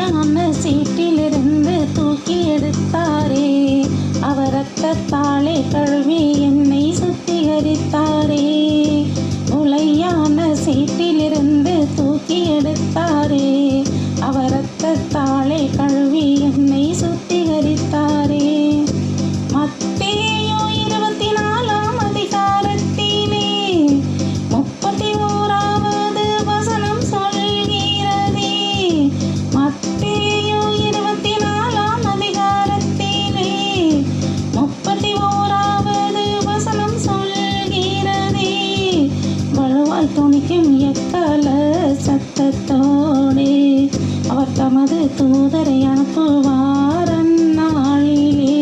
உளையான சீட்டிலிருந்து தூக்கி எடுத்தாரே. அவர் ரத்தத்தாலே கழுவி என்னை சுத்திகரித்தாரே. உளையான சீட்டிலிருந்து தூக்கி எடுத்தாரே. அவர் ரத்தத்தாலே கழுவி என்னை சுத்திகரித்தாரே. மத்தேயு 24ஆம் அதிகாரத்திலே 31வது வசனம் சொல்கிறதே. மத்தேயு 24ஆம் அதிகாரத்திலே 31வது வசனம் சொல்கிறதே. வலுவாய் தொனிக்கும் எக்கால சத்தத்தோடே அவர் தமது தூதரை அனுப்புவார் அந்நாளிலே.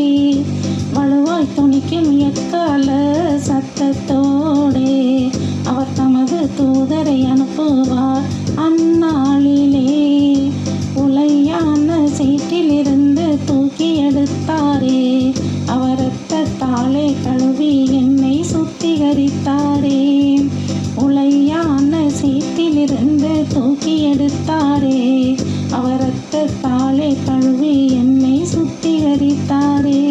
வலுவாய் தொனிக்கும் எக்கால சத்தத்தோடே அவர் தமது தூதரை அனுப்புவார் அந்நாளிலே. உளையான சீட்டிலிருந்து தூக்கி எடுத்தாரே. அவர் ரத்தத்தாலே கழுவி என்னை சுத்திகரித்தாரே. உளையான சீட்டிலிருந்து தூக்கி எடுத்தாரே. அவர் ரத்தத்தாலே கழுவி என்னை சுத்திகரித்தாரே.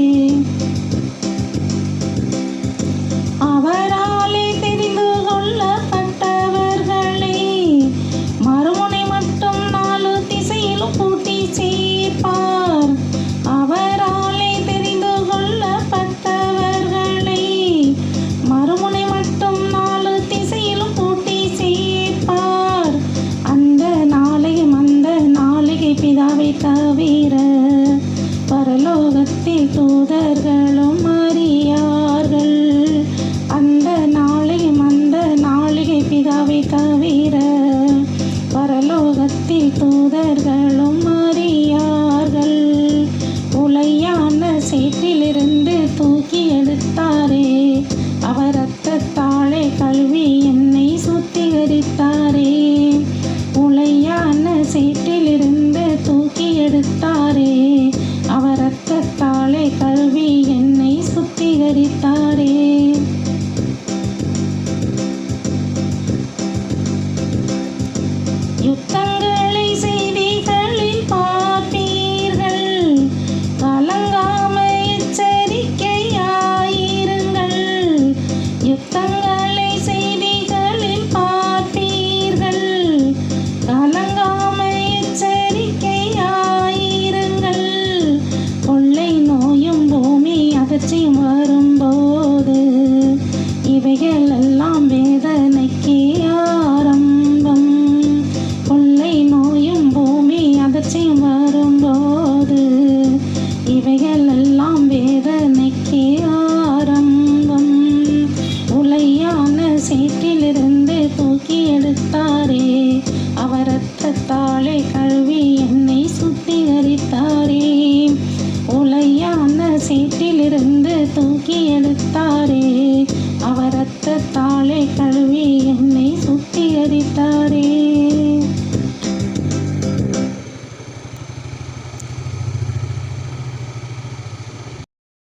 அவராலே தெரிந்து கொள்ளப்பட்டவர்களை மறுமுனை மட்டும் 4 திசையிலும் கூட்டி சேர்ப்பார். அவராலே தெரிந்து கொள்ளப்பட்டவர்களை மறுமுனை மட்டும் 4 திசையிலும் கூட்டி சேர்ப்பார். அந்த நாளிகை பிதாவை தவிர பரலோகத்தில் தூதர்களும் அறியார்கள். அந்த நாளிகை பிதாவை தவிர பரலோகத்தில் தூதர்களும் அறியார்கள். உளையான சேற்றிலிருந்து தூக்கி எடுத்தாரே. அவர் ரத்தத்தாலே கழுவி என்னை சுத்திகரித்தாரே. உளையான சேற்றிலிருந்து தூக்கி எடுத்தாரே. அவர் ரத்தத்தாலே கழுவி என்னை சுத்திகரித்தாரே. யுத்தங்களை செய்திகளில் பார்ப்பீர்கள். கலங்காமல் எச்சரிக்கையாயிருங்கள். யுத்தங்களை செய்திகளில் பார்ப்பீர்கள். கலங்காமல் எச்சரிக்கையாயிருங்கள். கொள்ளை நோயும் பூமி அதிர்ச்சியும் வரும்போது இவைகள் எல்லாம் வேதனைக்கு ஆரம்பம். கொள்ளை நோயும் பூமி அதிர்ச்சியும் வரும்போது இவைகள் எல்லாம் வேதனைக்கு ஆரம்பம். உளையான சேற்றிலிருந்து தூக்கி எடுத்தாரே. அவர் ரத்தத்தாலே கழுவி என்னை சுத்திகரித்தாரே.